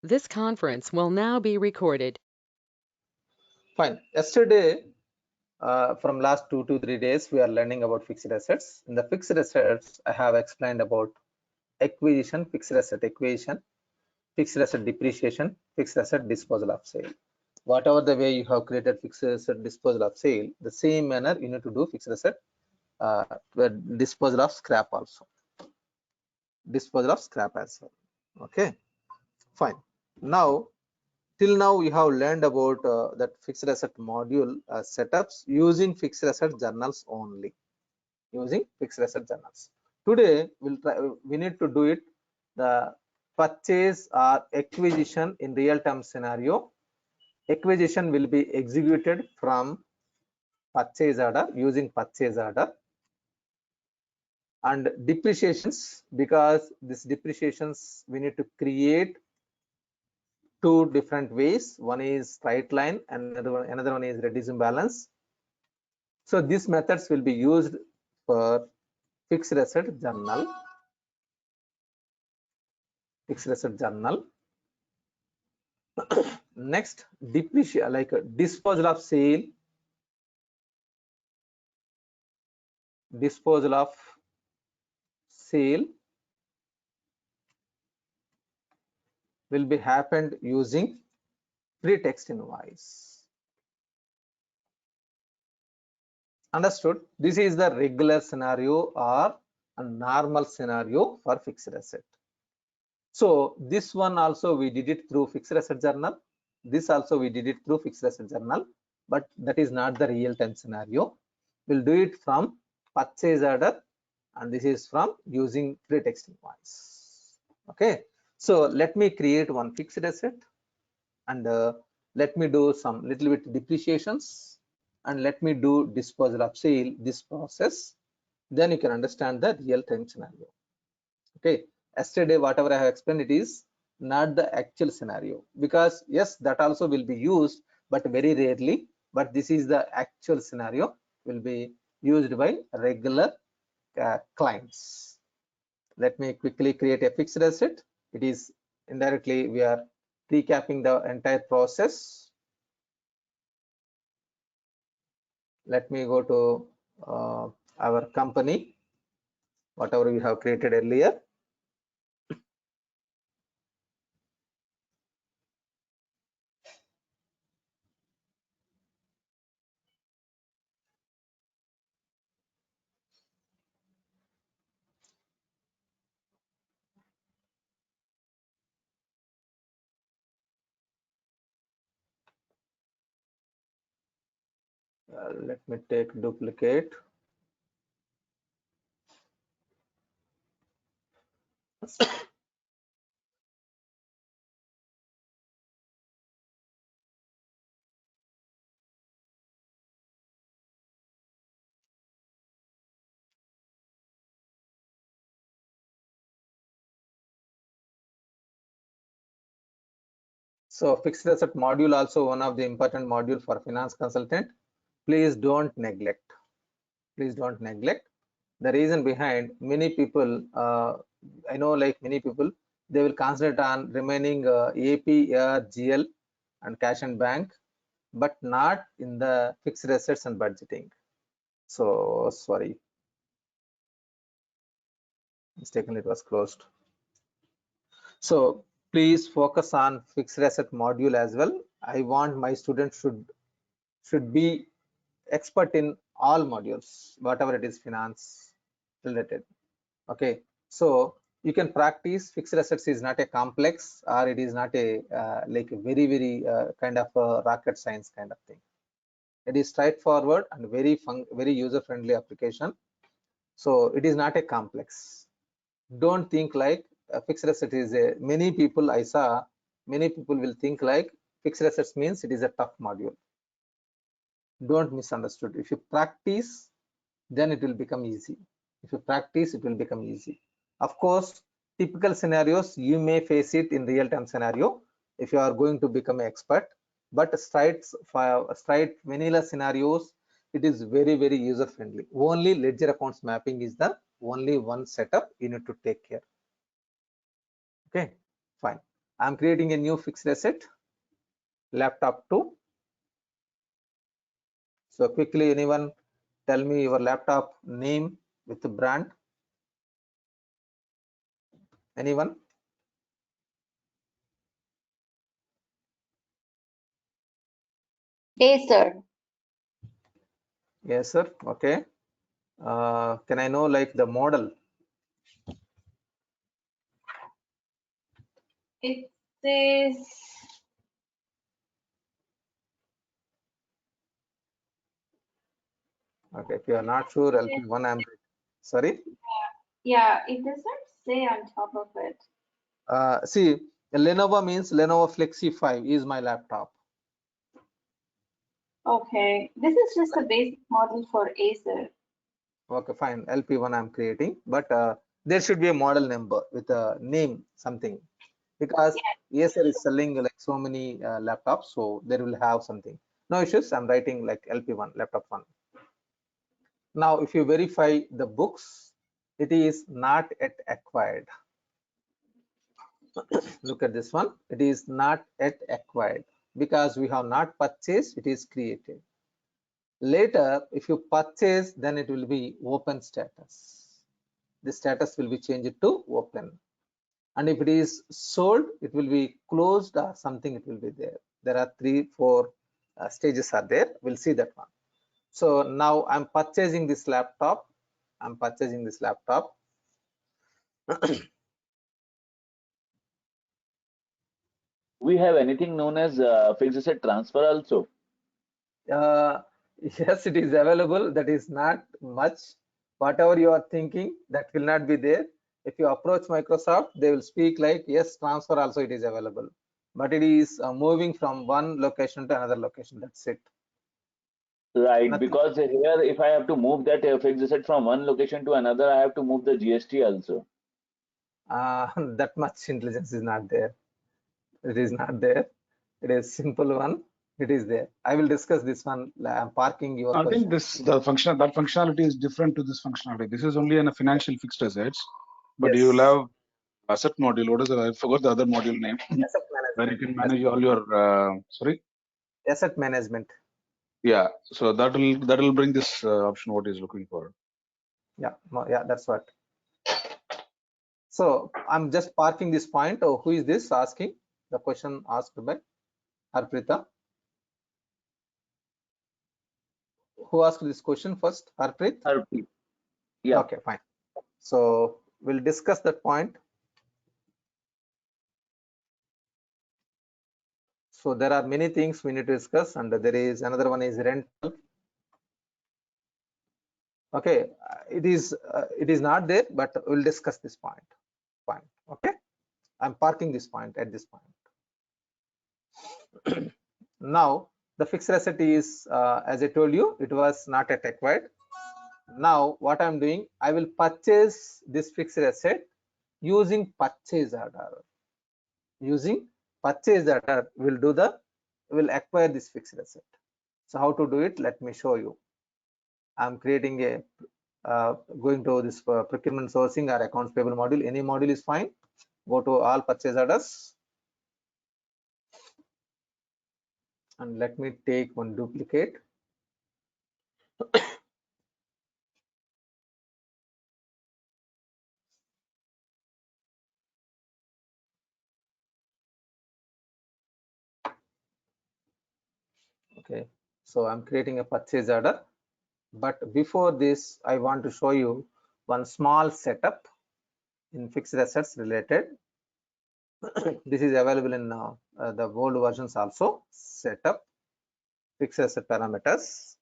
This conference will now be recorded. Fine. Yesterday, from last 2 to 3 days, we are learning about fixed assets. In the fixed assets, I have explained about acquisition, fixed asset acquisition, fixed asset depreciation, fixed asset disposal of sale. Whatever the way you have created fixed asset disposal of sale, the same manner you need to do fixed asset uh, disposal of scrap also. Disposal of scrap as well. Okay, fine. Now, till now we have learned about that fixed asset module setups using fixed asset journals only. Using fixed asset journals. Today we need to do it the purchase or acquisition in real time scenario. Acquisition will be executed from purchase order using purchase order, and depreciations, because this depreciations we need to create two different ways. One is straight line and another one is reducing balance. So these methods will be used for fixed asset journal. Fixed asset journal. Next, depreciation, like disposal of sale, disposal of sale will be happened using pre-text invoice. Understood? This is the regular scenario or a normal scenario for fixed asset. So this one also we did it through fixed asset journal. This also we did it through fixed asset journal, but that is not the real time scenario. We'll do it from purchase order, and this is from using pre-text invoice. Okay, so let me create one fixed asset, and let me do some little bit depreciations, and let me do disposal of sale, this process. Then you can understand the real time scenario. Okay, yesterday whatever I have explained, it is not the actual scenario, because yes, that also will be used, but very rarely. But this is the actual scenario will be used by regular clients. Let me quickly create a fixed asset. It is indirectly we are recapping the entire process. Let me go to our company, whatever we have created earlier. Let me take duplicate. So fixed asset module also one of the important module for finance consultant. Please don't neglect. Please don't neglect. The reason behind, many people, I know, like many people, they will concentrate on remaining AP, GL, and cash and bank, but not in the fixed assets and budgeting. So sorry, mistakenly it was closed. So please focus on fixed asset module as well. I want my students should be expert in all modules, whatever it is finance related. Okay, so you can practice. Fixed assets is not a complex, or it is not a like a very kind of rocket science kind of thing. It is straightforward and very user friendly application. So it is not a complex. Don't think like fixed asset is a, many people I saw, many people will think like fixed assets means it is a tough module. Don't misunderstood. If you practice, then it will become easy. If you practice, it will become easy. Of course, typical scenarios you may face it in real time scenario if you are going to become an expert, but straight vanilla scenarios, it is very user friendly. Only ledger accounts mapping is the only one setup you need to take care. Okay, fine. I'm creating a new fixed asset, laptop 2. So quickly, anyone tell me your laptop name with the brand? Anyone? Acer. Yes, sir. Okay. Can I know like the model? It says Okay, if you are not sure, LP1, I'm sorry. yeah, it doesn't say on top of it. See, Lenovo means Lenovo Flexi 5 is my laptop. Okay, this is just a basic model for Acer. Okay, fine. LP1 I'm creating, but there should be a model number with a name something, because Acer is selling like so many laptops, so there will have something. No issues. I'm writing like LP1 laptop 1. Now, if you verify the books, it is not yet acquired. Look at this one. It is not yet acquired because we have not purchased. It is created. Later, if you purchase, then it will be open status. The status will be changed to open. And if it is sold, it will be closed or something, it will be there. There are 3-4 stages are there. We'll see that one. So now I'm purchasing this laptop. I'm purchasing this laptop. We have anything known as fixed asset transfer also. Yes, it is available. That is not much. Whatever you are thinking, that will not be there. If you approach Microsoft, they will speak like, yes, transfer also it is available. But it is moving from one location to another location. That's it. Right, Nothing. because here if I have to move that fixed asset from one location to another, I have to move the GST also. That much intelligence is not there. It is not there. It is simple one. It is there. I will discuss this one. I'm parking your I question. think that functionality is different to this functionality. This is only in a financial fixed assets, but you will Yes. have asset module. What is it? I forgot the other module name. Asset Where you management. can manage all your sorry. Asset management. Yeah. So that will bring this option what is looking for. Yeah. Yeah. That's what. So I'm just parking this point. Oh, who is this asking? The question asked by Harpreeta. Who asked this question first? Harpreet? Harpreet. Yeah. Okay, fine. So we'll discuss that point. So there are many things we need to discuss, and there is another one is rental. Okay, it is not there, but we'll discuss this point. Fine. Okay, I'm parking this point at this point. Now the fixed asset is, as I told you, it was not yet acquired. Now what I'm doing, I will purchase this fixed asset using purchase order. Using purchase order, will acquire this fixed asset. So how to do it? Let me show you. I'm creating a going to this procurement sourcing or accounts payable module. Any module is fine. Go to all purchase orders. And let me take one duplicate. Okay, so I'm creating a purchase order. But before this, I want to show you one small setup in fixed assets related. This is available in the old versions also. Setup fixed asset parameters.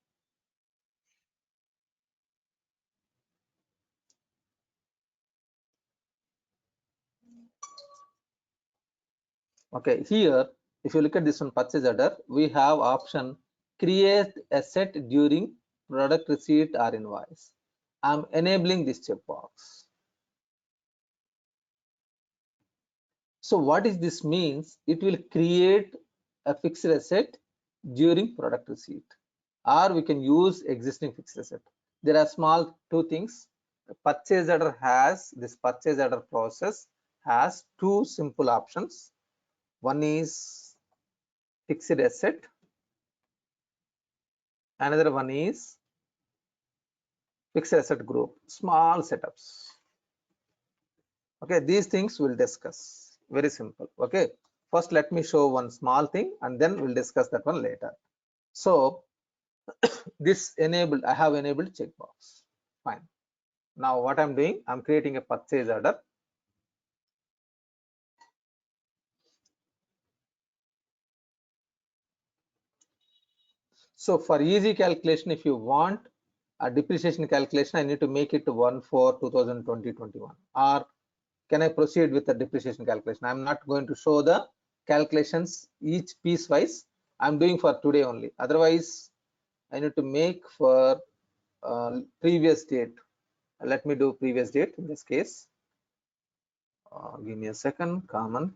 Okay, here if you look at this one purchase order, we have option create asset during product receipt or invoice. I'm enabling this checkbox. So what is this means? It will create a fixed asset during product receipt, or we can use existing fixed asset. There are small two things. Purchase order has this purchase order process has two simple options. One is fixed asset, another one is fixed asset group, small setups. Okay, these things we'll discuss. Very simple. Okay, first let me show one small thing and then we'll discuss that one later. So this enabled, I have enabled checkbox. Fine. Now what I'm doing, I'm creating a purchase order. So for easy calculation, if you want a depreciation calculation, I need to make it to 1/4/2020-21, or can I proceed with the depreciation calculation? I'm not going to show the calculations each piece wise. I'm doing for today only. Otherwise, I need to make for previous date. Let me do previous date in this case. Give me a second. Common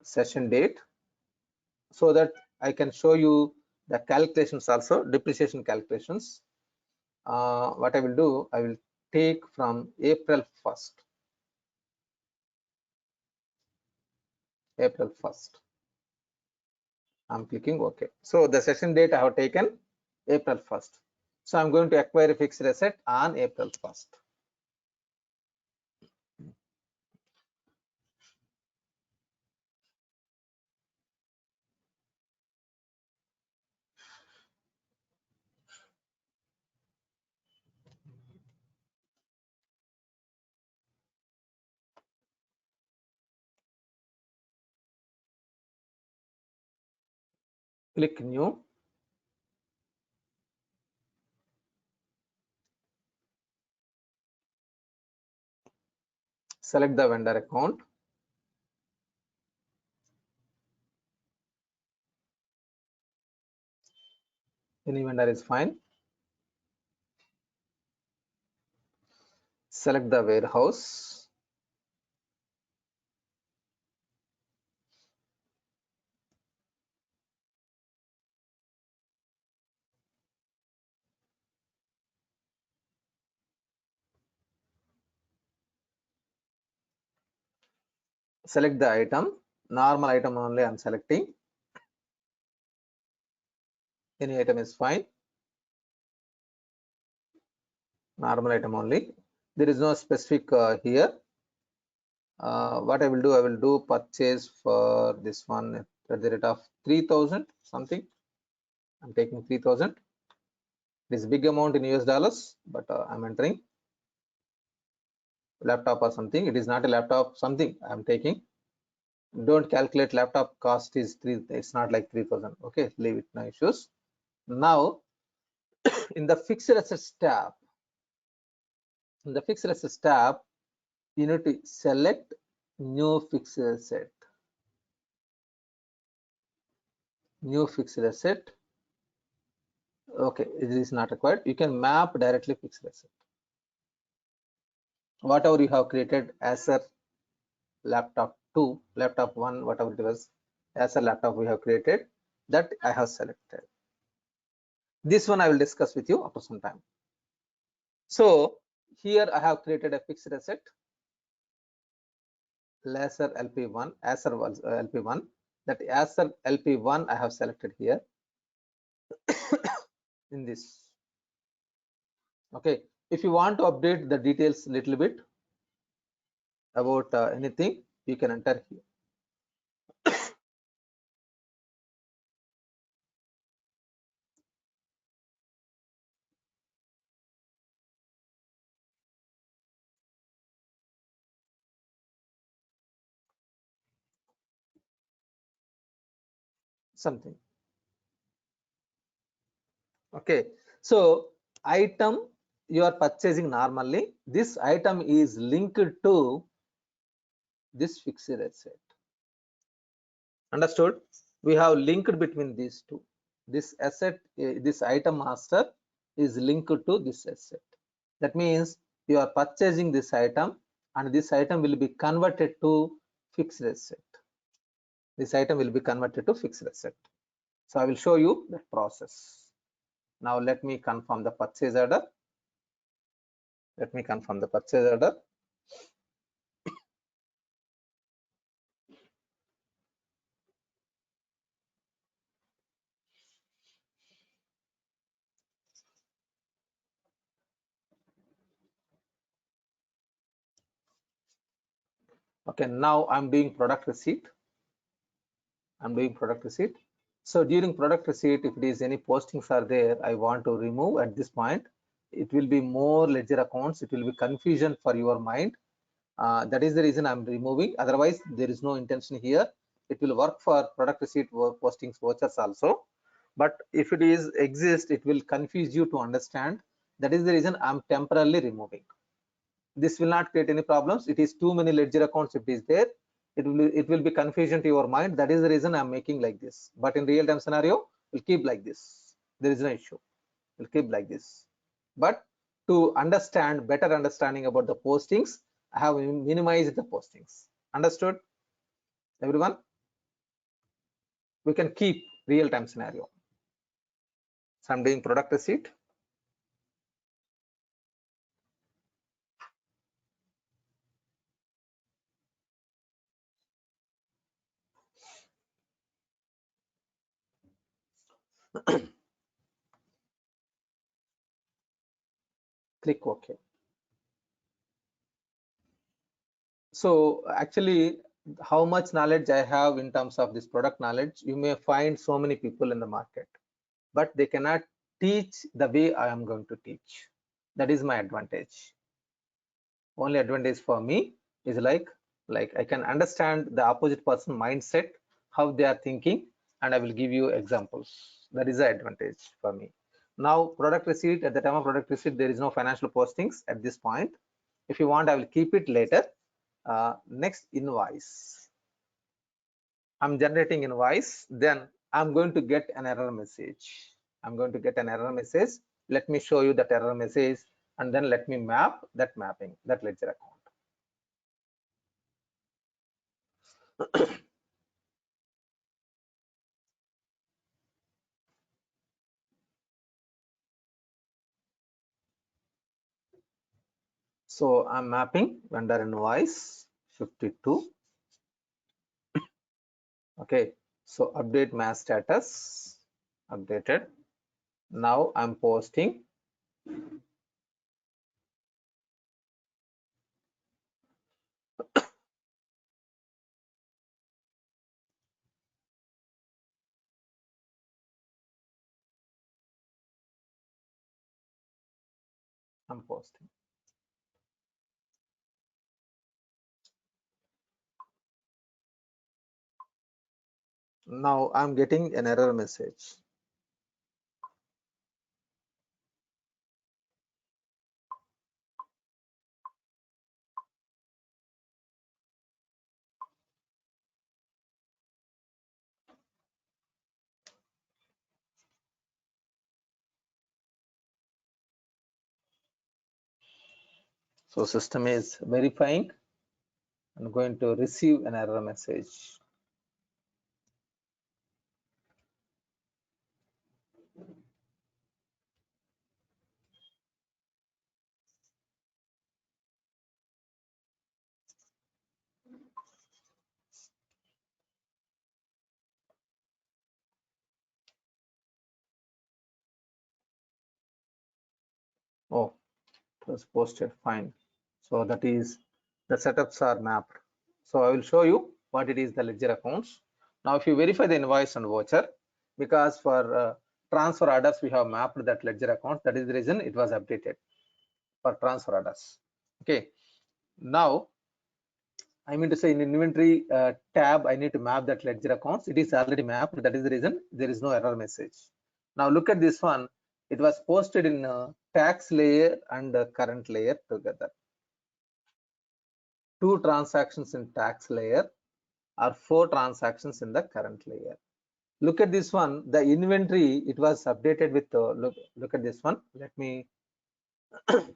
session date, so that I can show you the calculations also, depreciation calculations. What I will do, I will take from April 1st. April 1st. I'm clicking OK. So the session date I have taken April 1st. So I'm going to acquire a fixed asset on April 1st. Click new. Select the vendor account. Any vendor is fine. Select the warehouse. Select the item. Normal item only I'm selecting. Any item is fine. Normal item only. There is no specific here. What I will do purchase for this one at the rate of 3,000 something. I'm taking 3,000. This big amount in US dollars, but I'm entering laptop or something. It is not a laptop, something I'm taking. Don't calculate laptop cost is 3. It's not like 3,000. Okay, leave it, no issues. Now in the fixed assets tab, you need to select new fixed asset. New fixed asset. Okay, it is not required. You can map directly fixed asset. Whatever you have created as a laptop 2, laptop 1, whatever it was, as a laptop we have created, that I have selected. This one I will discuss with you after some time. So here I have created a fixed asset, Laser LP1, Acer LP1. That Acer LP1 I have selected here in this. Okay, if you want to update the details a little bit about anything, you can enter here. Something. Okay, so item you are purchasing normally, this item is linked to this fixed asset. Understood? We have linked between these two. This asset, this item master is linked to this asset. That means you are purchasing this item and this item will be converted to fixed asset. This item will be converted to fixed asset. So I will show you that process. Now let me confirm the purchase order. Let me confirm the purchase order. Okay, now I'm doing product receipt. I'm doing product receipt. So during product receipt, if it is any postings are there, I want to remove at this point. It will be more ledger accounts. It will be confusion for your mind. That is the reason I'm removing. Otherwise, there is no intention here. It will work for product receipt postings vouchers also. But if it is exist, it will confuse you to understand. That is the reason I'm temporarily removing. This will not create any problems. It is too many ledger accounts. If it is there, it will be confusion to your mind. That is the reason I'm making like this. But in real time scenario, we'll keep like this. There is no issue. We'll keep like this. But to understand, better understanding about the postings, I have minimized the postings. Understood, everyone? We can keep real time scenario. So I'm doing product receipt. Click OK. So actually, how much knowledge I have in terms of this product knowledge, you may find so many people in the market, but they cannot teach the way I am going to teach. That is my advantage. Only advantage for me is like I can understand the opposite person mindset, how they are thinking, and I will give you examples. That is the advantage for me. Now product receipt, at the time of product receipt, there is no financial postings at this point. If you want, I will keep it later. Next, invoice. I'm generating invoice, then I'm going to get an error message. I'm going to get an error message. Let me show you that error message, and then let me map that mapping, that ledger account. So I'm mapping vendor invoice 52. Okay, so update mass status, updated. Now I'm posting. I'm posting. Now I'm getting an error message. So system is verifying and going to receive an error message. Oh, it was posted, fine. So that is the setups are mapped. So I will show you what it is, the ledger accounts. Now if you verify the invoice and voucher, because for transfer orders we have mapped that ledger account, that is the reason it was updated for transfer orders. Okay, now I mean to say in inventory tab, I need to map that ledger accounts. It is already mapped. That is the reason there is no error message. Now look at this one. It was posted in tax layer and current layer together. 2 transactions in tax layer or 4 transactions in the current layer. Look at this one. The inventory, it was updated with look at this one. Let me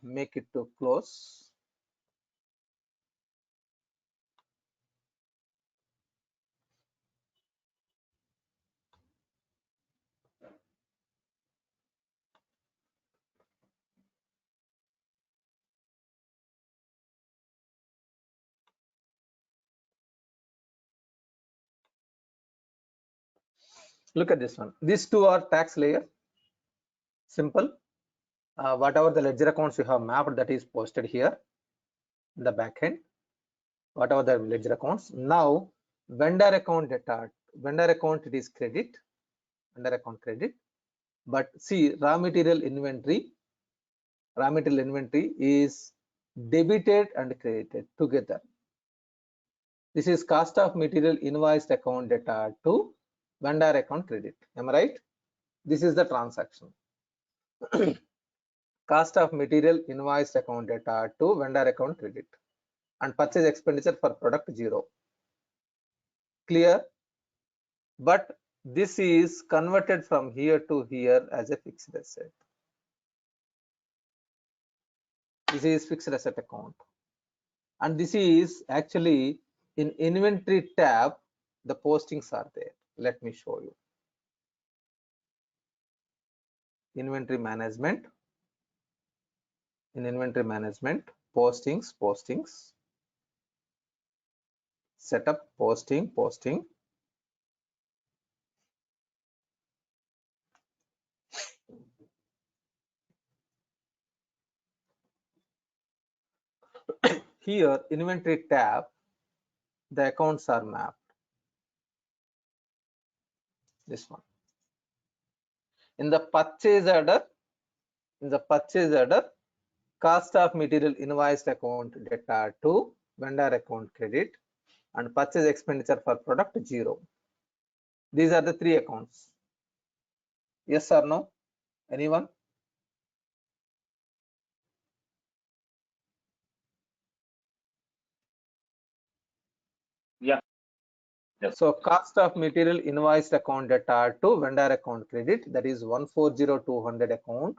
make it to close. Look at this one. These two are tax layer. Simple. Whatever the ledger accounts you have mapped, that is posted here in the backend. whatever the ledger accounts. Now vendor account data, vendor account it is credit, vendor account credit. But see, raw material inventory is debited and credited together. This is cost of material invoiced account data to vendor account credit. Am I right? This is the transaction. Cost of material invoiced account data to vendor account credit, and purchase expenditure for product 0. Clear? But this is converted from here to here as a fixed asset. This is fixed asset account, and this is actually in inventory tab. The postings are there. Let me show you. Inventory management. In inventory management, postings, setup, posting. Here, inventory tab, the accounts are mapped. This one. In the purchase order, cost of material invoiced account data to vendor account credit, and purchase expenditure for product 0. These are the 3 accounts. Yes or no? Anyone? Yeah. Yes. So cost of material invoiced account data to vendor account credit, that is 140200 account.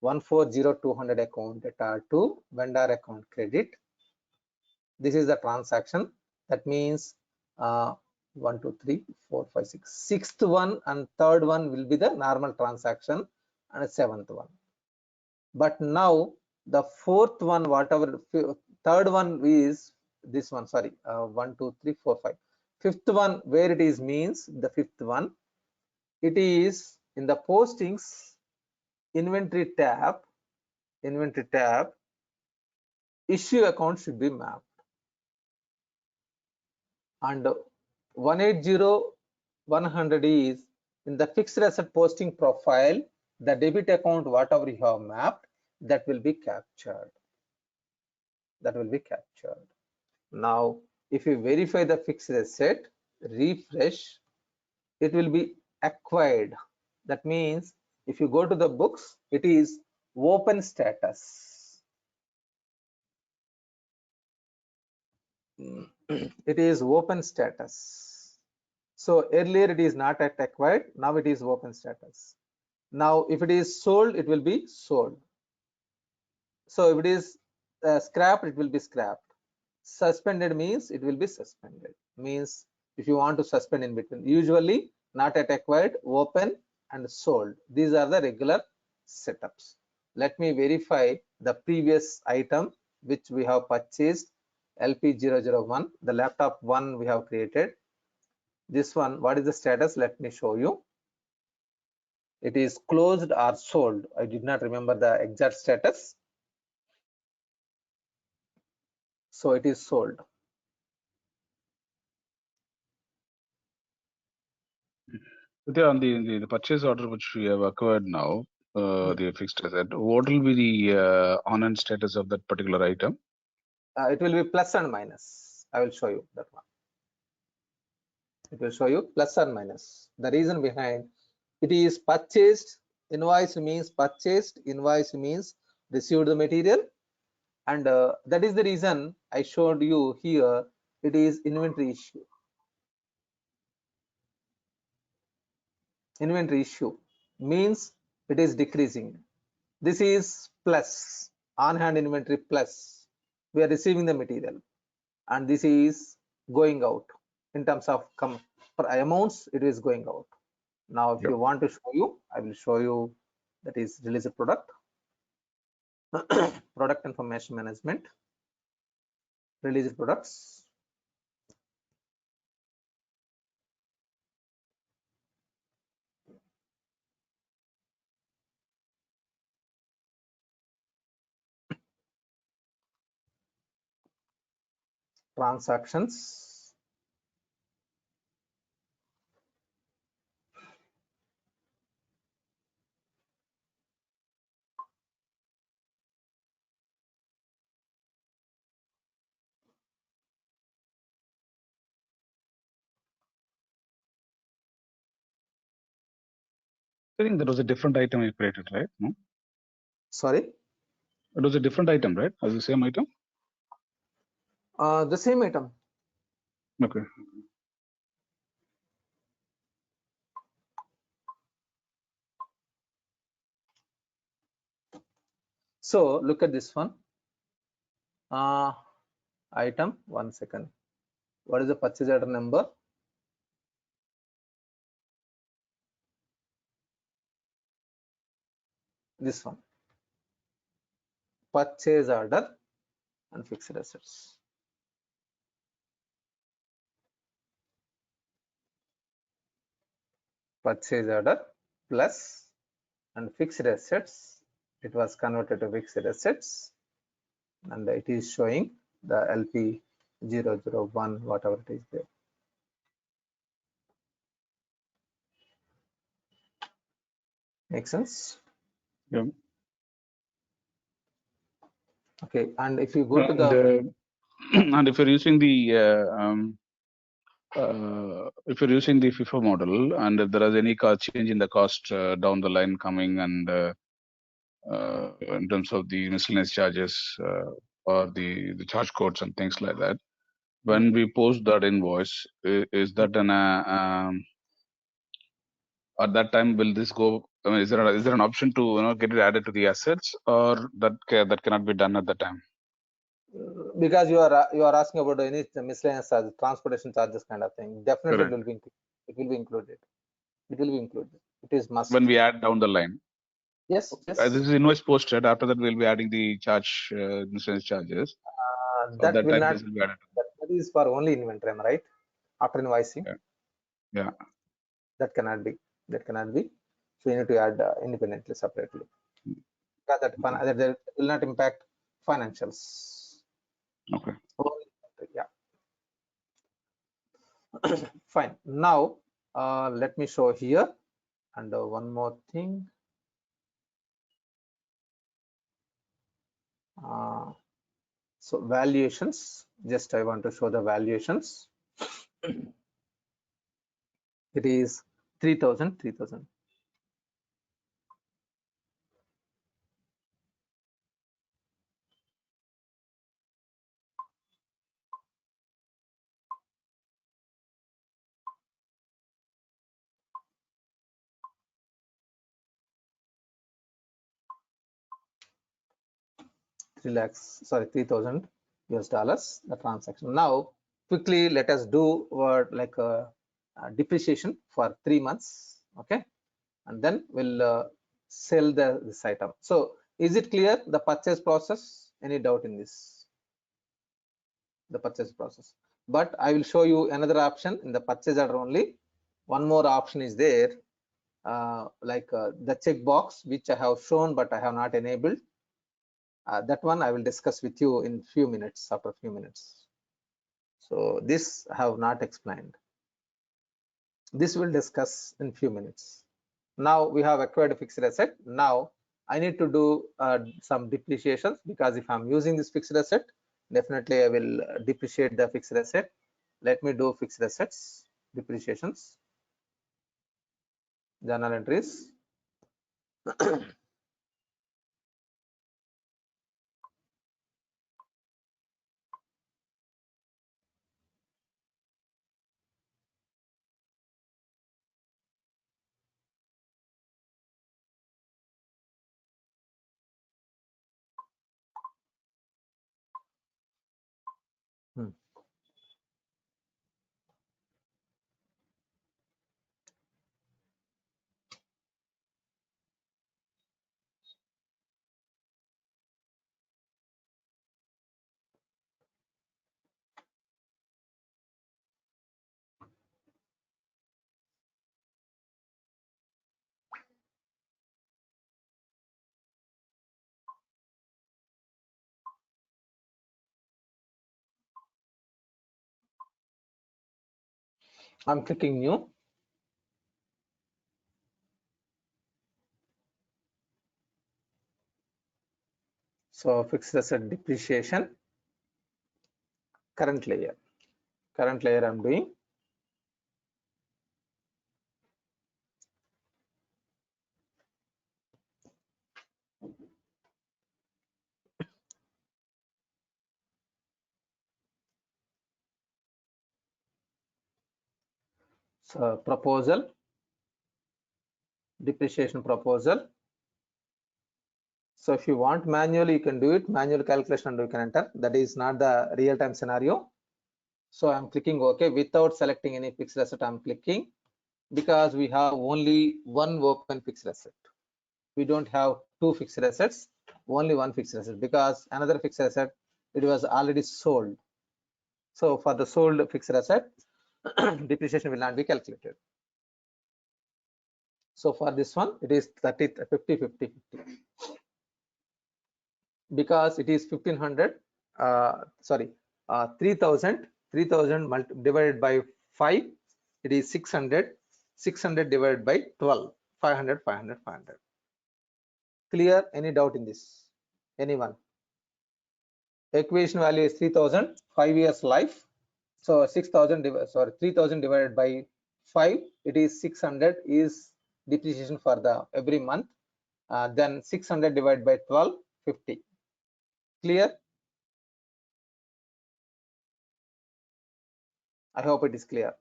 140200 account data to vendor account credit. This is the transaction. That means 1, 2, 3, 4, 5, 6. Sixth one and third one will be the normal transaction, and seventh one. But now the fourth one, whatever third one is this one. Sorry, 1, 2, 3, 4, 5. Fifth one, where it is means the fifth one. It is in the postings inventory tab. Issue account should be mapped, and 180-100 is in the fixed asset posting profile. The debit account, whatever you have mapped, that will be captured. Now if you verify the fixed asset, refresh, it will be acquired. That means if you go to the books, it is open status. It is open status. So earlier it is not at acquired, now it is open status. Now if it is sold, it will be sold. So if it is scrapped, it will be scrapped. Suspended means it will be suspended. Means if you want to suspend in between, usually not at acquired, open and sold. These are the regular setups. Let me verify the previous item which we have purchased, LP001, the laptop 1 we have created. This one, what is the status? Let me show you. It is closed or sold. I did not remember the exact status. So it is sold. On the purchase order which we have acquired now, the fixed asset, what will be the on-hand status of that particular item? It will be plus and minus. I will show you that one. It will show you plus and minus. The reason behind it is purchased, invoice means purchased, invoice means received the material, and that is the reason I showed you here. It is inventory issue. Inventory issue means it is decreasing. This is plus, on hand inventory plus. We are receiving the material, and this is going out in terms of for amounts. It is going out. Now if you want to show you, I will show you. That is release product. Product information management, release products. transactions. I think that was a different item you created, right? No? Sorry, It was a different item, right? As the same item? the same item. Okay. So look at this one. Item, 1 second. What is the purchase order number? This one. Purchase order and fixed assets. Purchase order plus and fixed assets. It was converted to fixed assets and it is showing the LP 001, whatever it is there. Make sense? Yeah. Okay, and if you go to And, the and if you're using the FIFO model, and if there is any change in the cost down the line coming, and in terms of the miscellaneous charges or the charge codes and things like that, when we post that invoice, is that at that time will this go? I mean, is there an option to get it added to the assets, or that cannot be done at the time? because you are asking about any miscellaneous charges, transportation charges kind of thing. Definitely Correct. it will be included. It will be included. It is must. When we add down the line. Yes, This yes. is invoice posted. After that, we'll be adding the miscellaneous charges. At That will time, not. this will be added. That is for only inventory, am I right? After invoicing. Yeah. That cannot be. That cannot be. So you need to add independently, separately. Because that will not impact financials. Okay. Yeah. Fine. Now let me show here, and one more thing. So valuations, just I want to show the valuations. It is 3000. $3,000 US, the transaction. Now quickly let us do like a depreciation for 3 months, okay, and then we'll sell this item. So is it clear, the purchase process? Any doubt in this? The purchase process, but I will show you another option in the purchase order only. One more option is there, like the checkbox, which I have shown but I have not enabled. That one I will discuss with you in few minutes, after a few minutes. So this I have not explained. This will discuss in few minutes. Now we have acquired a fixed asset. Now I need to do some depreciations, because if I'm using this fixed asset, definitely I will depreciate the fixed asset. Let me do fixed assets depreciations, journal entries. I'm clicking new. So fixed asset depreciation, current layer I'm doing. So proposal, depreciation proposal. So if you want manually, you can do it, manual calculation, and you can enter. That is not the real-time scenario. So I'm clicking OK without selecting any fixed asset. I'm clicking because we have only one open fixed asset. We don't have two fixed assets, only one fixed asset, because another fixed asset, it was already sold. So for the sold fixed asset, depreciation will not be calculated. So for this one, it is 30, 50, 50, 50. Because it is 1500, 3000 divided by 5, it is 600 divided by 12, 500. Clear? Any doubt in this? Anyone? Equation value is 3000, 5 years life. So 3000 divided by 5, it is 600 is depreciation for the every month. Then 600 divided by 12, 50. Clear? I hope it is clear.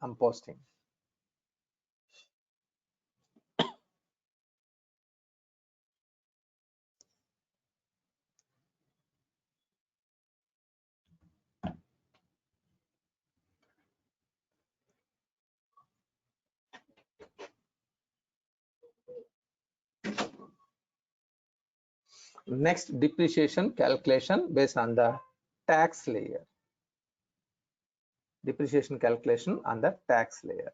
I'm posting. Next, depreciation calculation based on the tax layer. Depreciation calculation on the tax layer.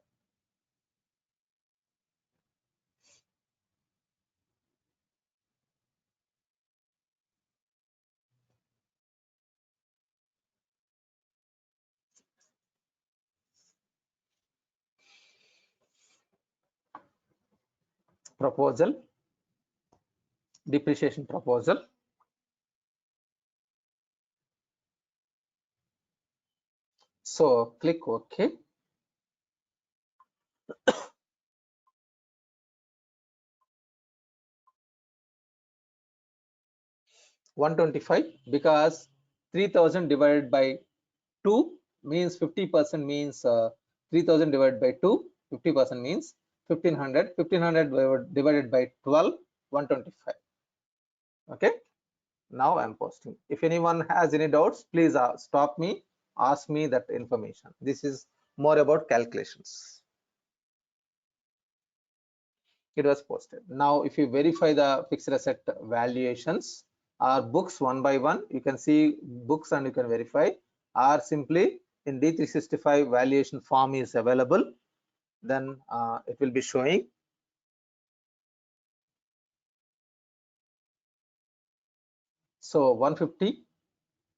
Proposal, depreciation proposal. So click OK. $125 because 3000 divided by 2 means 50% means 3000 divided by 2, 50% means 1500. 1500 divided by 12, 125. Okay. Now I'm posting. If anyone has any doubts, please stop me, ask me that information. This is more about calculations. It was posted. Now if you verify the fixed asset valuations or books one by one, you can see books and you can verify, or simply in D365 valuation form is available, then it will be showing. So 150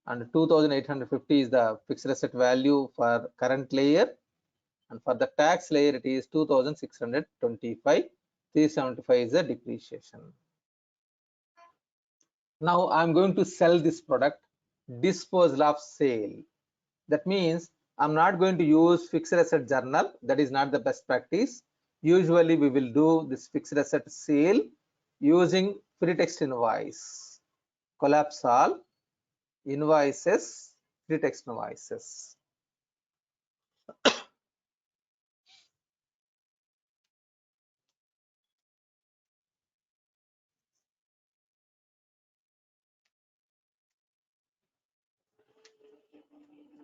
and 2850 is the fixed asset value for current layer, and for the tax layer it is 2625. 375 is the depreciation. Now I'm going to sell this product, disposal of sale. That means I'm not going to use fixed asset journal. That is not the best practice. Usually we will do this fixed asset sale using free text invoice. Collapse all invoices, free text invoices.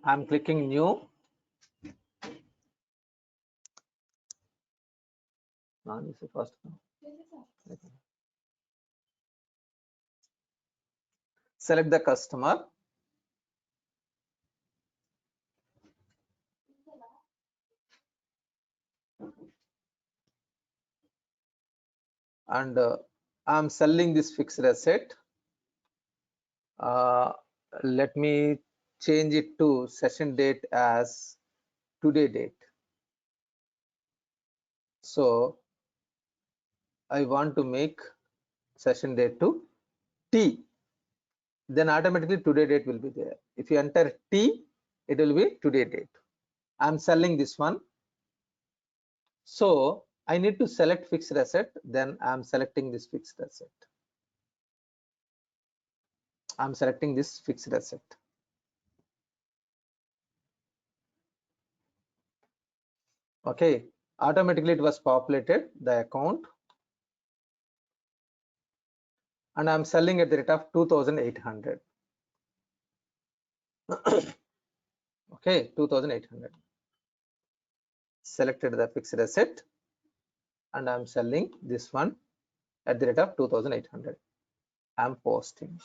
I'm clicking new. First. Select the customer. And I'm selling this fixed asset. Let me change it to session date as today date. So I want to make session date to T. Then automatically today date will be there. If you enter T, it will be today date. I'm selling this one. So I need to select fixed asset. Then I'm selecting this fixed asset. I'm selecting this fixed asset. Okay, automatically it was populated the account, and I'm selling at the rate of 2,800. Okay, 2,800. Selected the fixed asset, and I'm selling this one at the rate of 2,800. I'm posting.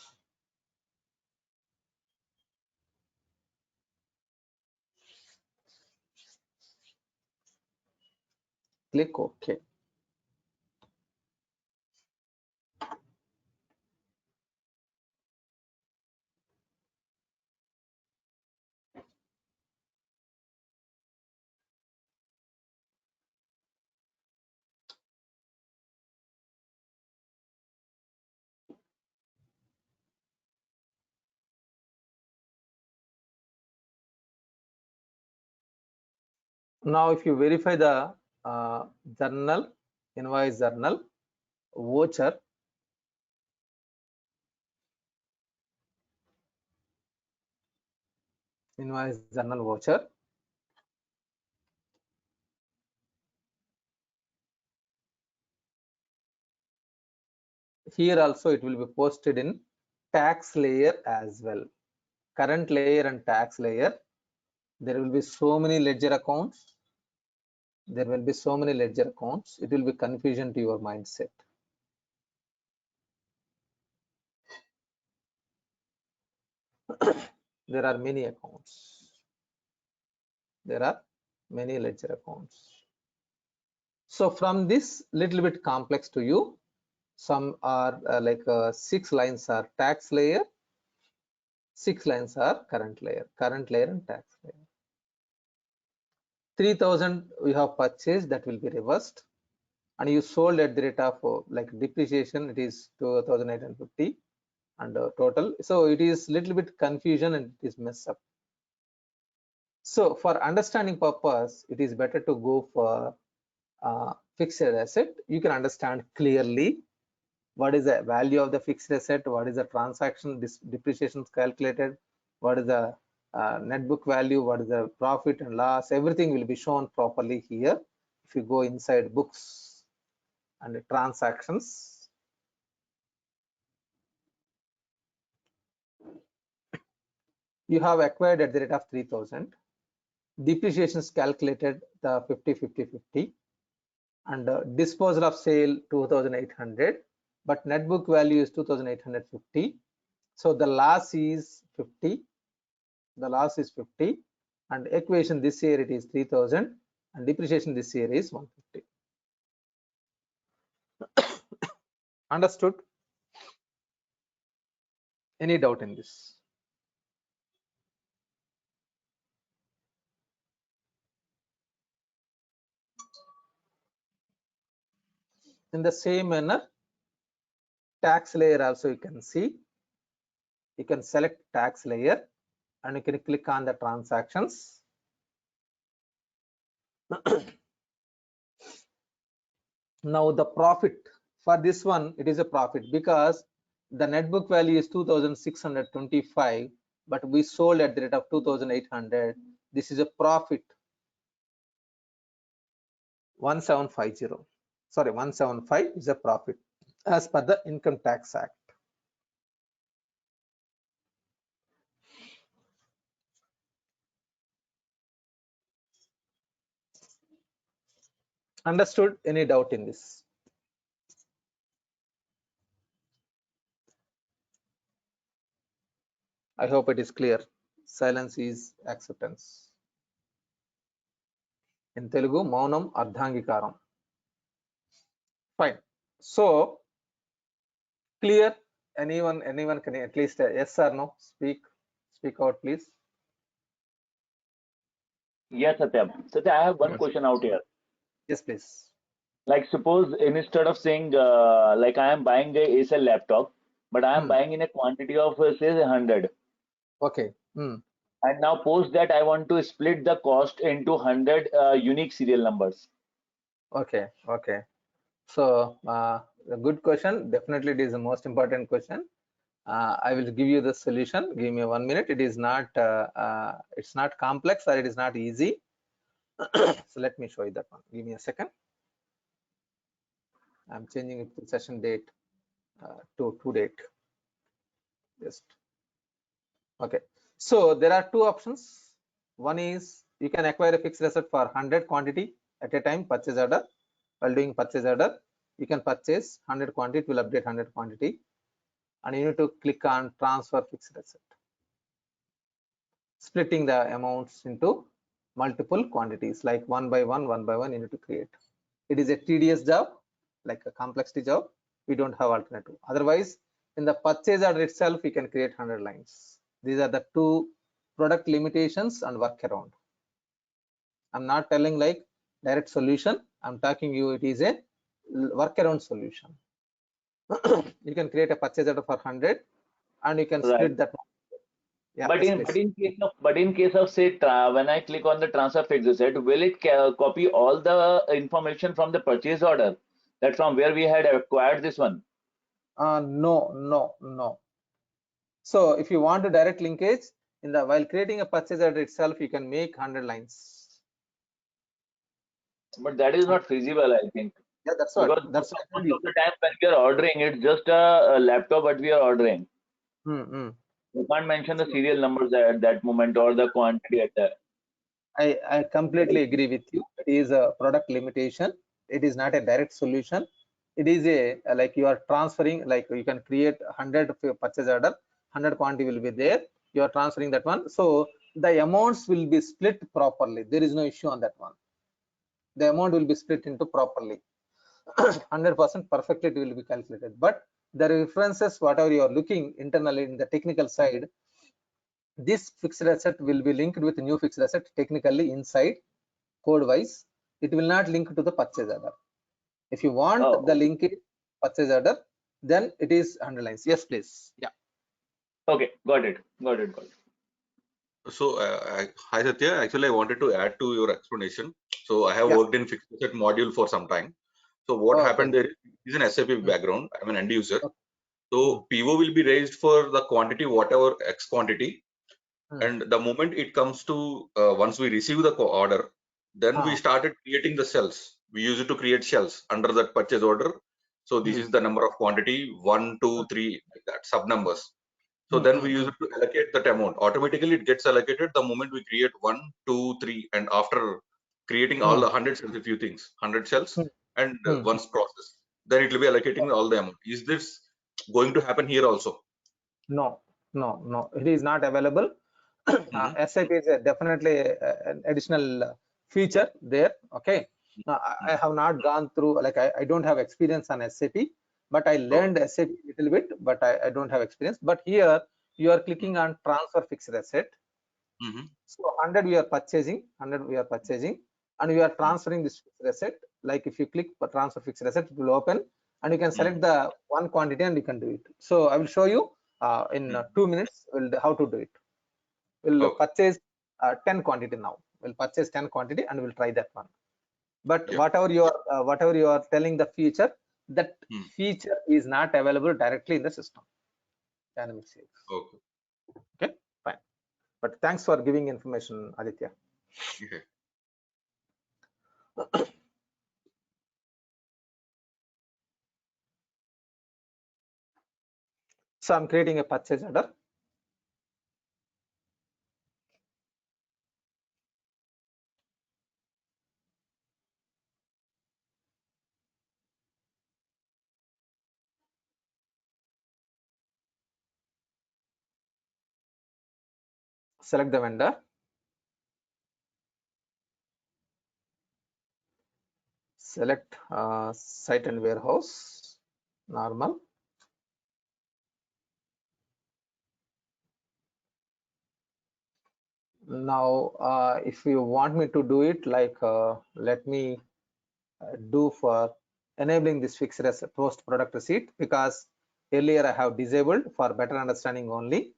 Click OK. Now, if you verify the journal, invoice journal, voucher, invoice journal voucher, here also it will be posted in tax layer as well. Current layer and tax layer, there will be so many ledger accounts. There will be so many ledger accounts. It will be confusion to your mindset. There are many accounts. There are many ledger accounts. So from this little bit complex to you, some are 6 lines are tax layer, 6 lines are current layer and tax layer. 3,000 we have purchased, that will be reversed, and you sold at the rate of like depreciation, it is 2,850, and total. So it is little bit confusion and it is mess up. So for understanding purpose, it is better to go for fixed asset. You can understand clearly what is the value of the fixed asset, what is the transaction depreciation calculated, what is the net book value, what is the profit and loss, everything will be shown properly here. If you go inside books and transactions, you have acquired at the rate of 3,000. Depreciation is calculated the 50, and disposal of sale 2,800, but net book value is 2,850. So the loss is 50. The loss is 50, and equation this year it is 3,000, and depreciation this year is 150. Understood? Any doubt in this? In the same manner, tax layer also you can see. You can select tax layer and you can click on the transactions. Now the profit for this one, it is a profit because the net book value is 2,625, but we sold at the rate of 2,800. This is a profit 1750. Sorry, 175 is a profit as per the Income Tax Act. Understood? Any doubt in this? I hope it is clear. Silence is acceptance. In Telugu, maunam ardhangikaram. Fine. So clear? Anyone can at least yes or no? Speak out, please. Yes, Satya. Satya, I have one Yes. question out here. Yes, please. Like suppose instead of saying like I am buying a Acer laptop, but I am buying in a quantity of say 100. Okay. And now post that I want to split the cost into 100 unique serial numbers. Okay. Okay. So a good question. Definitely, it is the most important question. I will give you the solution. Give me 1 minute. It is not. It's not complex or it is not easy. So let me show you that one. Give me a second. I'm changing it to session date to date. Just okay. So there are two options. One is you can acquire a fixed asset for 100 quantity at a time, purchase order. While doing purchase order, you can purchase 100 quantity, it will update 100 quantity, and you need to click on transfer fixed asset, splitting the amounts into multiple quantities, like one by one you need to create. It is a tedious job, like a complexity job. We don't have alternative. Otherwise, in the purchase order itself, we can create 100 lines. These are the two product limitations and workaround. I'm not telling like direct solution. I'm talking you it is a workaround solution. You can create a purchase order for 100 and you can Right. split that. Yeah, But yes, in case of say when I click on the transfer fixed asset, will it copy all the information from the purchase order, that from where we had acquired this one? No. So if you want a direct linkage in the while creating a purchase order itself, you can make 100 lines. But that is not feasible, I think. Yeah, that's what. Because That's most what of the time when we are ordering, it's just a laptop what we are ordering. You can't mention the serial numbers at that moment or the quantity at that. I completely agree with you. It is a product limitation. It is not a direct solution. It is a like you are transferring, like you can create 100 purchase order, 100 quantity will be there. You are transferring that one. So the amounts will be split properly. There is no issue on that one. The amount will be split into properly. 100% perfectly it will be calculated. But the references, whatever you are looking internally in the technical side, this fixed asset will be linked with new fixed asset technically inside code wise. It will not link to the purchase order. If you want the linkage purchase order, then it is 100 lines. Yes, please. Yeah. Okay, got it. So, hi Satya. Actually, I wanted to add to your explanation. So, I have worked in fixed asset module for some time. So, what happened there is an SAP background. I'm an end user. So, PO will be raised for the quantity, whatever X quantity. And the moment it comes to once we receive the order, then we started creating the cells. We use it to create shells under that purchase order. So, this is the number of quantity 1, 2, 3, like that, sub numbers. So then we use it to allocate that amount. Automatically, it gets allocated the moment we create 1, 2, 3, and after creating all the 100 cells, a few things, 100 cells, and once processed, then it will be allocating all the amount. Is this going to happen here also? No. It is not available. SAP is definitely an additional feature there. Okay. I have not gone through, like I don't have experience on SAP, but I learned SAP a little bit, but I don't have experience. But here you are clicking on transfer fixed asset. So 100 we are purchasing, and we are transferring this fixed asset. Like if you click for transfer fixed asset, it will open and you can select the one quantity and you can do it. So I will show you in 2 minutes how to do it. We'll purchase 10 quantity now. We'll purchase 10 quantity and we'll try that one. But whatever you are telling the feature, that feature is not available directly in the system. Dynamic sales. Okay, fine. But thanks for giving information, Aditya. Okay. So I'm creating a purchase order. Select the vendor. Select site and warehouse, normal. Now, if you want me to do it, like let me do for enabling this fixed asset post product receipt, because earlier I have disabled for better understanding only.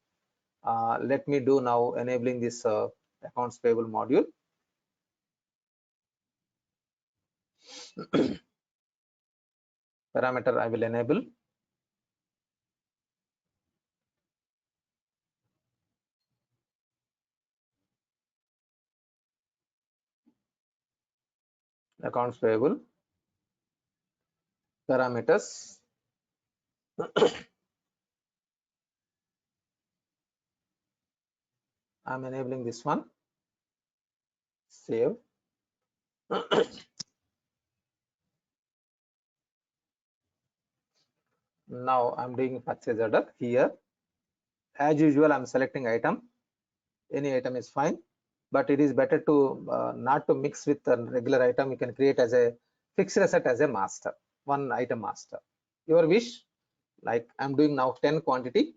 Let me do now enabling this accounts payable module. Parameter I will enable. Accounts payable parameters. I'm enabling this one. Save. Now I'm doing purchase order here. As usual, I'm selecting item. Any item is fine, but it is better to not to mix with a regular item. You can create as a fixed asset as a master, one item master. Your wish. Like I'm doing now 10 quantity.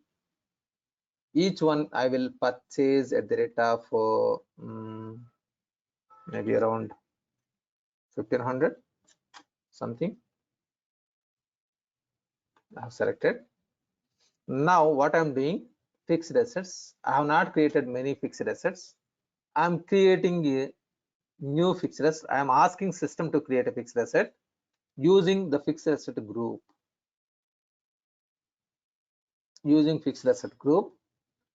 Each one I will purchase at the rate of maybe around 1500 something. I have selected. Now what I'm doing, fixed assets. I have not created many fixed assets. I'm creating a new fixed asset. I am asking system to create a fixed asset using the fixed asset group. Using fixed asset group,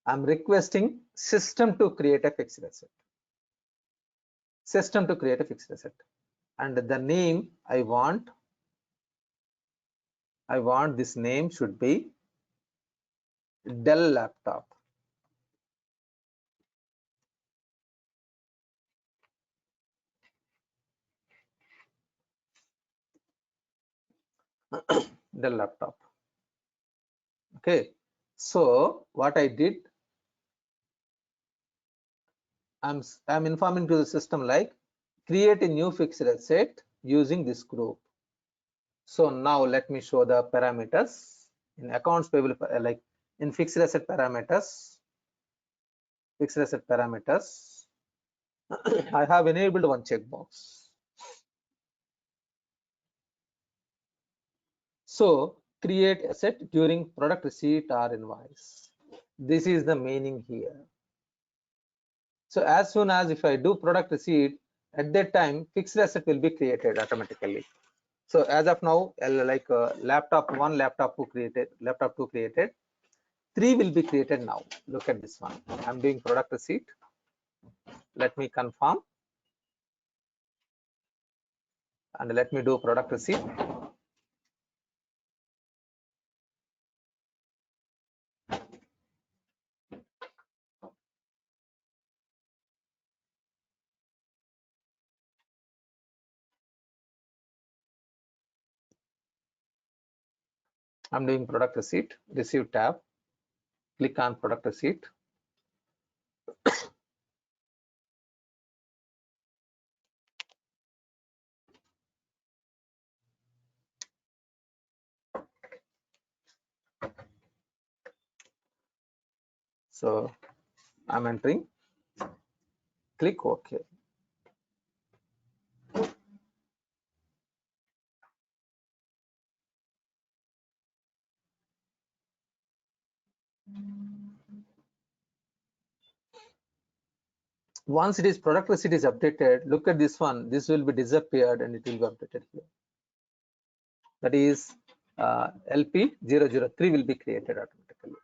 I'm requesting system to create a fixed asset. System to create a fixed asset, and the name I want this name should be Dell laptop. Dell laptop. Okay, so what I did, I'm informing to the system like create a new fixed asset using this group. So now let me show the parameters in accounts payable, like in fixed asset parameters. Fixed asset parameters. I have enabled one checkbox. So create asset during product receipt or invoice. This is the meaning here. So as soon as if I do product receipt, at that time fixed asset will be created automatically. So as of now, like laptop 1, laptop 2 created, laptop 2 created, 3 will be created now. Look at this one. I'm doing product receipt. Let me confirm. And let me do product receipt. I'm doing product receipt, receive tab, click on product receipt. So I'm entering, click OK. Once it is product receipt is updated, look at this one. This will be disappeared and it will be updated here. That is LP003 will be created automatically.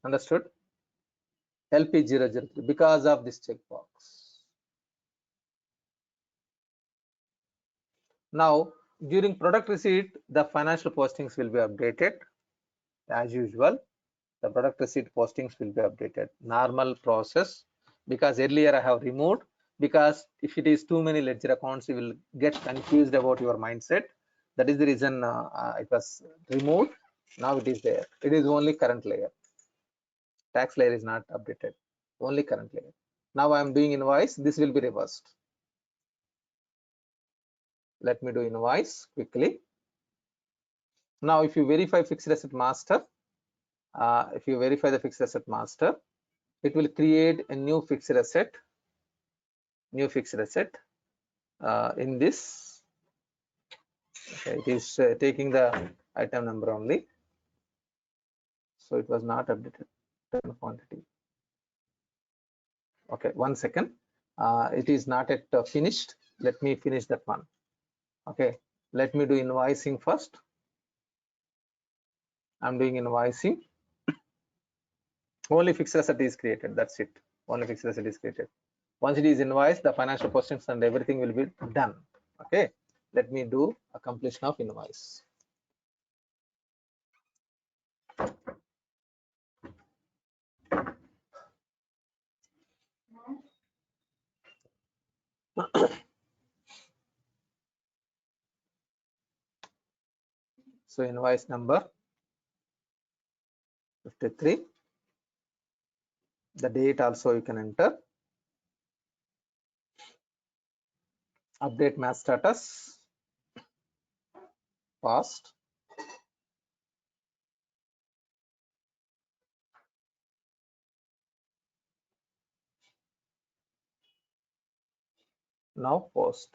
Understood? LP003 because of this checkbox. Now during product receipt, the financial postings will be updated as usual. The product receipt postings will be updated. Normal process, because earlier I have removed, because if it is too many ledger accounts, you will get confused about your mindset. That is the reason it was removed. Now it is there. It is only current layer. Tax layer is not updated. Only current layer. Now I am doing invoice. This will be reversed. Let me do invoice quickly. Now if you verify fixed asset master, if you verify the fixed asset master, it will create a new fixed asset in this. Okay, it is taking the item number only, so it was not updated quantity. Okay, 1 second. It is not yet finished. Let me finish that one. Okay, let me do invoicing first. I'm doing invoicing. Only fixed asset is created. That's it. Only fixed asset is created. Once it is invoiced, the financial postings and everything will be done. Okay, let me do a completion of invoice. So invoice number 53. The date also you can enter. Update match status. Past. Now post.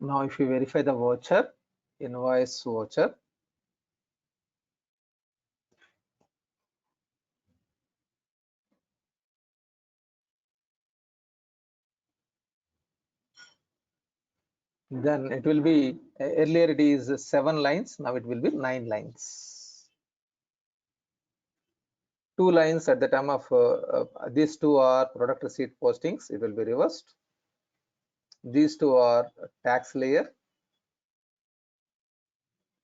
Now if you verify the voucher, invoice voucher, then it will be, earlier it is 7 lines, now it will be 9 lines. 2 lines at the time of these 2 are product receipt postings, it will be reversed. These 2 are tax layer.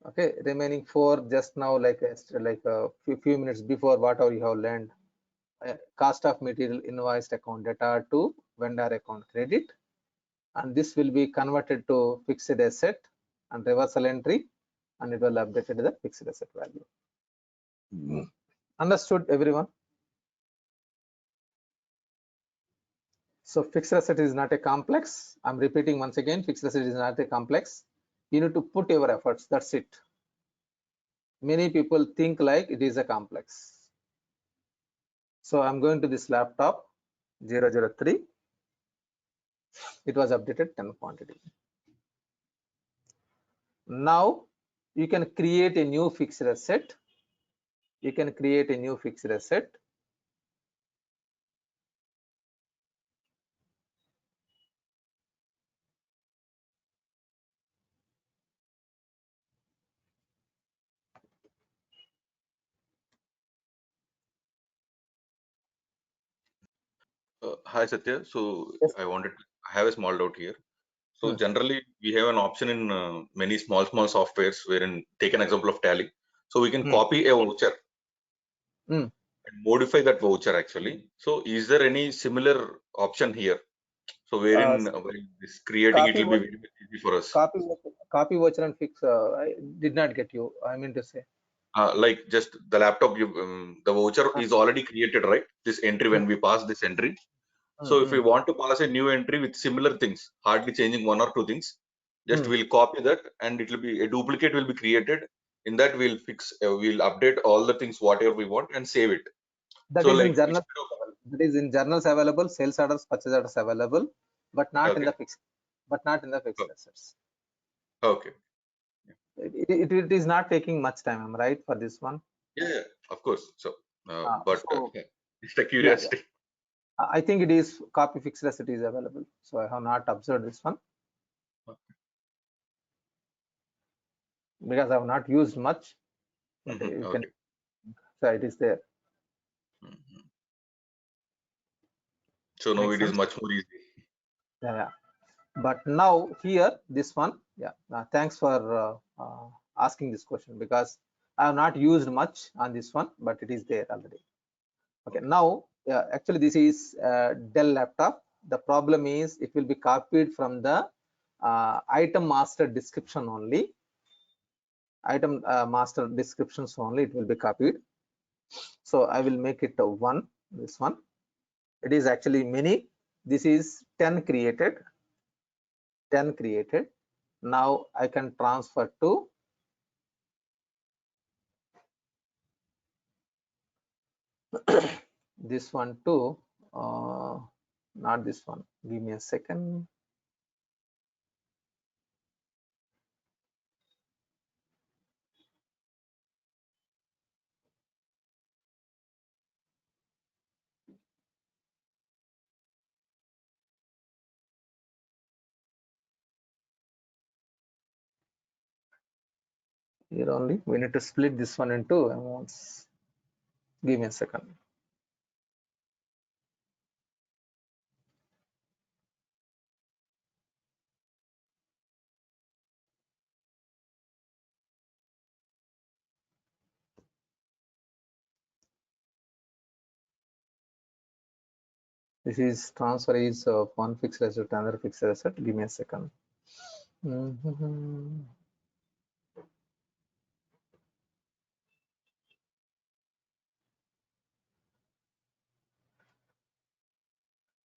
Okay, remaining 4 just now, like a few minutes before, whatever you have learned, cost of material invoiced account data to vendor account credit, and this will be converted to fixed asset and reversal entry, and it will update to the fixed asset value. Understood, everyone? So fixed asset is not a complex. I'm repeating once again, fixed asset is not a complex. You need to put your efforts, that's it. Many people think like it is a complex. So I'm going to this laptop 003. It was updated 10 quantity. Now you can create a new fixed asset. You can create a new fixed asset. Hi Satya. So Yes. I have a small doubt here. So generally we have an option in many small softwares wherein take an example of Tally. So we can copy a voucher and modify that voucher actually. So is there any similar option here? So wherein this creating it will be very easy for us. Copy voucher and fix. I did not get you. I mean to say. Like just the laptop, the voucher is already created, right? This entry when we pass this entry. So if we want to pass a new entry with similar things, hardly changing 1 or 2 things, just we'll copy that and it will be a duplicate will be created. In that we'll we'll update all the things whatever we want and save it. That so is like in journal. That is in journals available, sales orders, purchase orders available, but not in the fixed. But not in the fixed assets. Okay. It is not taking much time, am I right, for this one? Yeah, of course. So, but it's a curiosity. I think it is copy fixed asset is available. So I have not observed this one because I have not used much. You can, so it is there. So now it is much more easy. Yeah. But now here, this one, thanks for asking this question, because I have not used much on this one, but it is there already. Okay, now actually this is Dell laptop. The problem is it will be copied from the item master description only. Item master descriptions only it will be copied. So I will make it one. This one. It is actually many. This is 10 created. 10 created. Now I can transfer to this one too. Not this one. Give me a second. Here only we need to split this one into amounts. Give me a second. This is transfer is one fixed asset to another fixed asset. Give me a second.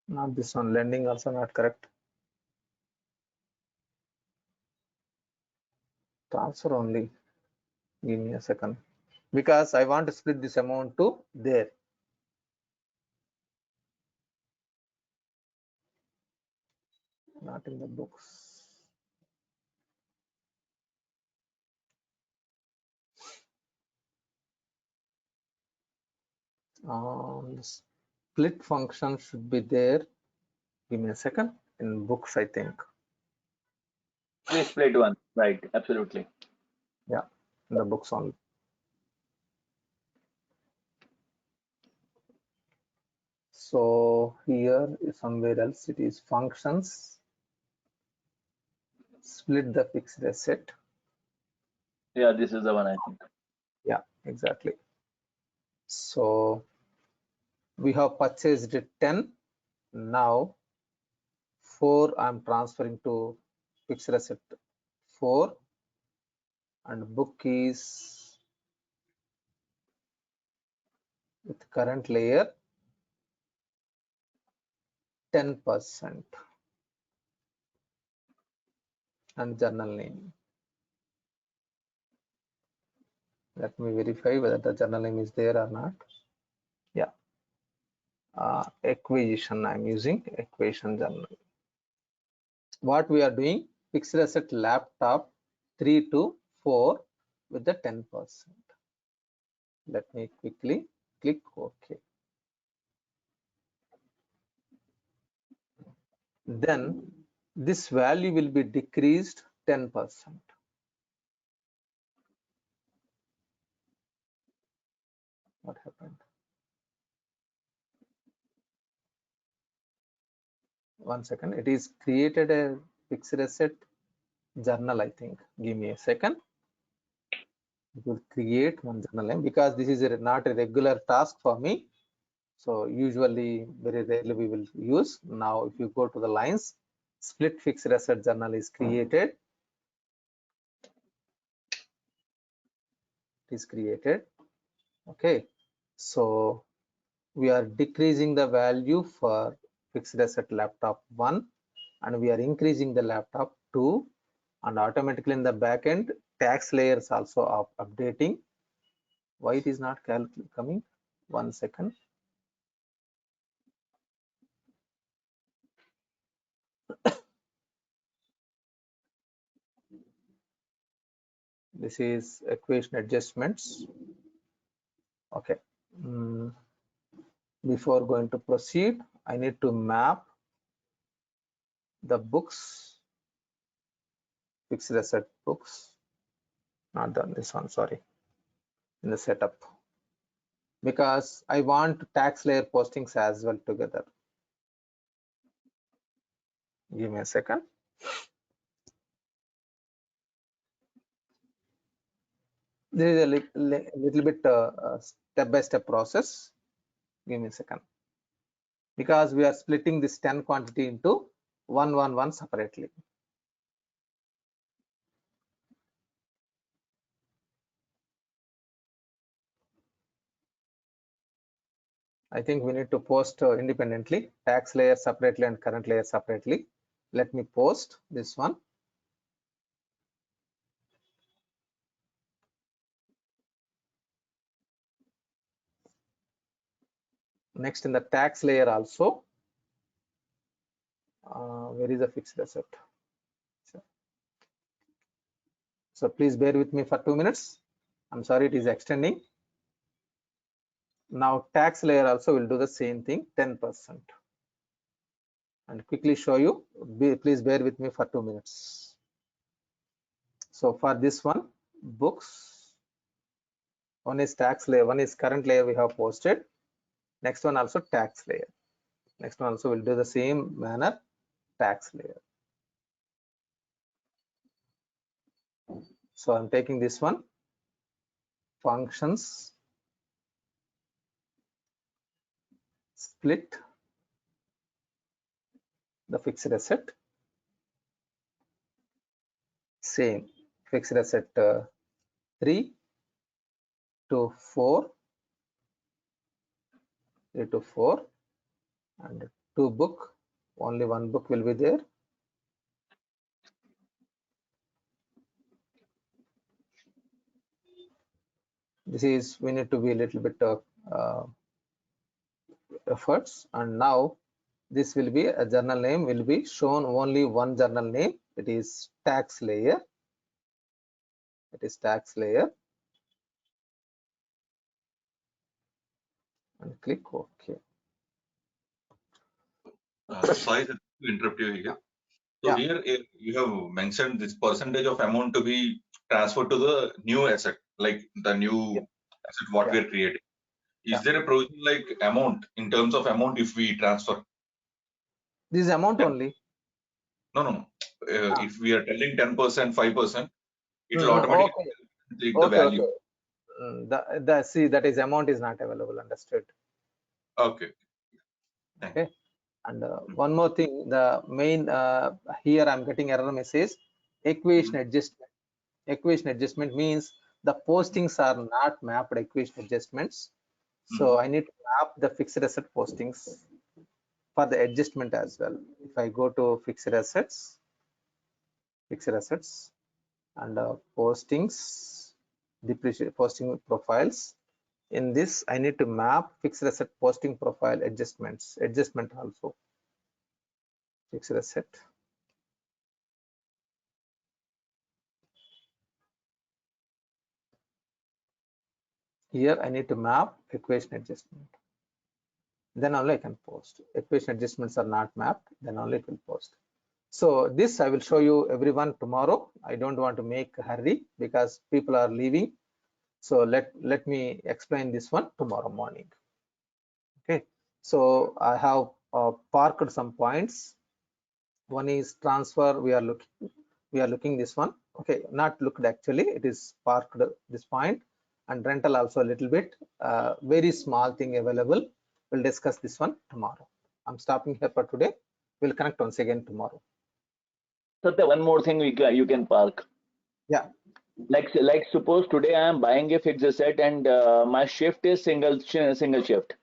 Not this one. Lending also not correct. Transfer only. Give me a second. Because I want to split this amount to there. Not in the books. Split function should be there. Give me a second. In books, I think. Please split one. Right. Absolutely. Yeah, in the books only. So here is somewhere else. It is functions. Split the fixed asset. Yeah, this is the one I think. Yeah, exactly. So we have purchased 10. Now 4 I'm transferring to fixed asset 4, and book is with current layer 10% and journal name. Let me verify whether the journal name is there or not. Yeah, acquisition I'm using acquisition journal. What we are doing, fixed asset laptop 3 to 4 with the 10%. Let me quickly click OK. Then this value will be decreased 10%. What happened? One second. It is created a fixed asset journal, I think. Give me a second. It will create one journal name because this is not a regular task for me. So usually very rarely we will use. Now if you go to the lines, split fixed asset journal is created. It is created. Okay. So we are decreasing the value for fixed asset laptop 1 and we are increasing the laptop 2, and automatically in the backend tax layers also are updating. Why it is not coming? One second. This is equation adjustments. Okay. Before going to proceed, I need to map the books, fixed asset books. Not done this one, sorry. In the setup, because I want tax layer postings as well together. Give me a second. This is a little bit step-by-step process. Give me a second. Because we are splitting this 10 quantity into 1, 1, 1 separately. I think we need to post independently, tax layer separately and current layer separately. Let me post this one. Next, in the tax layer also, where is the fixed asset? So please bear with me for 2 minutes. I'm sorry, it is extending. Now tax layer also will do the same thing, 10%. And quickly show you, please bear with me for 2 minutes. So for this one, books, one is tax layer, one is current layer we have posted. Next one also tax layer. Next one also will do the same manner, tax layer. So I'm taking this one, functions, split the fixed asset, same fixed asset 3 to 4, 3 to 4, and 2 book, only 1 book will be there. This is, we need to be a little bit efforts, and now this will be a journal name will be shown only one journal name. It is tax layer. It is tax layer. And click OK. Sorry to interrupt you here. So Yeah. here you have mentioned this percentage of amount to be transferred to the new asset, like the new asset what we are creating. Is there a provision like amount in terms of amount if we transfer? This amount only. No. If we are telling 10%, 5%, it will Okay. automatically take the value. Okay. See, that is amount is not available. Understood. Okay. Okay. And one more thing, the main here I'm getting error message, equation adjustment. Equation adjustment means the postings are not mapped equation adjustments. So I need to map the fixed asset postings for the adjustment as well. If I go to fixed assets and postings, depreciation posting profiles. In this, I need to map fixed asset posting profile adjustment also. Fixed asset. Here I need to map equation adjustment. Then only I can post. Equation adjustments are not mapped, then only it will post. So this I will show you everyone tomorrow. I don't want to make a hurry because people are leaving. So let me explain this one tomorrow morning. Okay. So I have parked some points. One is transfer. We are looking this one. Okay, not looked actually. It is parked this point, and rental also a little bit. Very small thing available. We'll discuss this one tomorrow. I'm stopping here for today. We'll connect once again tomorrow. So the one more thing you can park. Yeah. Like suppose today I am buying a fixed asset and my shift is single shift.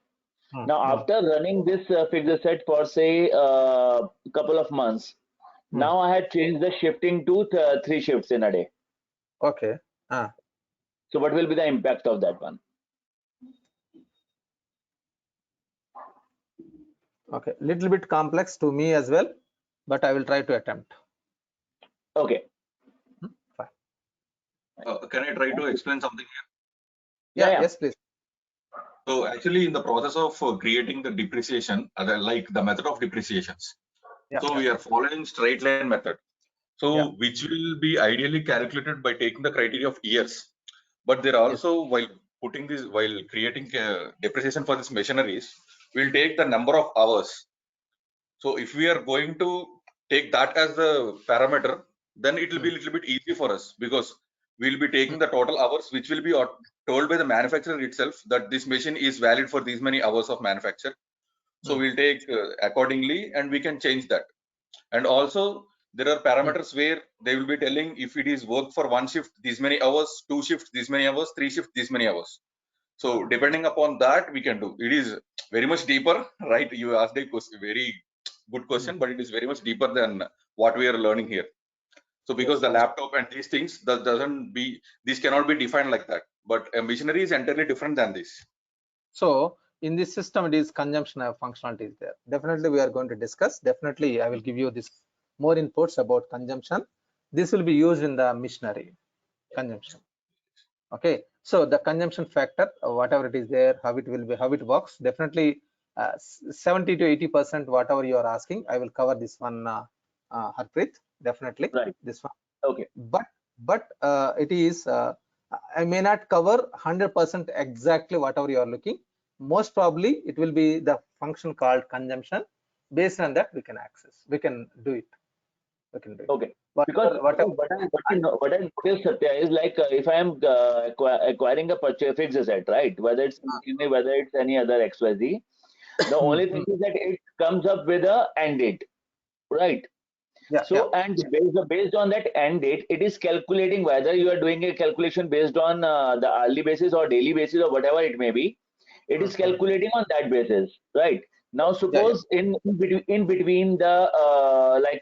Now after running this fixed asset for say a couple of months, now I had changed the shifting to 3 shifts in a day. Okay. So what will be the impact of that one? Okay, little bit complex to me as well, but I will try to attempt. Okay. Fine. Can I try to explain something here? Yeah. Yes, please. So actually in the process of creating the depreciation, like the method of depreciations. So we are following straight line method. So which will be ideally calculated by taking the criteria of years. But there also while creating depreciation for these machineries, we'll take the number of hours. So if we are going to take that as the parameter, then it will be a little bit easy for us because we'll be taking the total hours, which will be told by the manufacturer itself that this machine is valid for these many hours of manufacture. So we'll take accordingly, and we can change that. And also there are parameters where they will be telling if it is work for 1 shift these many hours, 2 shifts these many hours, 3 shifts these many hours. So depending upon that, we can do. It is very much deeper, right? You asked a very good question, but it is very much deeper than what we are learning here. So because the laptop and these things, these cannot be defined like that. But a machinery is entirely different than this. So in this system, it is consumption of functionality is there. Definitely we are going to discuss. Definitely I will give you this more inputs about consumption. This will be used in the machinery consumption. Okay, so the consumption factor, whatever it is there, how it will be, how it works, definitely 70 to 80% whatever you are asking, I will cover this one, Harpreet, definitely. Right. This one. Okay. But it is I may not cover 100% exactly whatever you are looking. Most probably it will be the function called consumption. Based on that, we can access, we can do it. Okay. Because what I noticed, Satya, is like if I am acquiring a fixed asset, right? Whether it's machinery, whether it's any other XYZ, the only thing is that it comes up with a end date, right? Yeah. So and based on that end date, it is calculating whether you are doing a calculation based on the hourly basis or daily basis or whatever it may be. It is calculating on that basis, right? Now, suppose in between the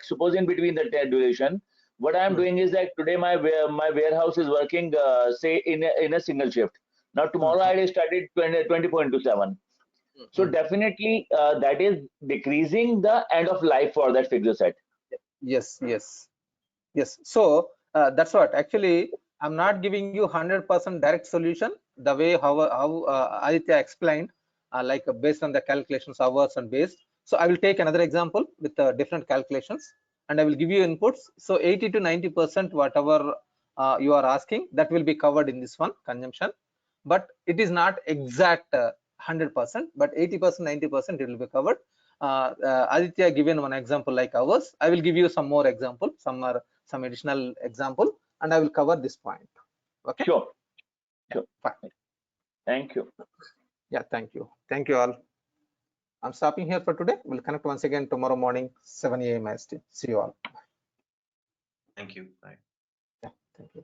suppose in between the duration, what I am doing is that today my warehouse is working say in a single shift. Now tomorrow I started 20.27. So definitely that is decreasing the end of life for that fixed asset. Yes. So that's what actually I'm not giving you 100% direct solution. The way how Aditya explained, like based on the calculations, hours and base. So I will take another example with different calculations, and I will give you inputs. So 80 to 90% whatever you are asking, that will be covered in this one consumption, but it is not exact 100%, but 80%, 90% it will be covered. Aditya given one example like hours. I will give you some more example, some additional example, and I will cover this point. Okay. Sure. Fine. Thank you. Yeah, thank you all. I'm stopping here for today. We'll connect once again tomorrow morning 7 a.m. IST. See you all. Thank you. Bye. Yeah, thank you.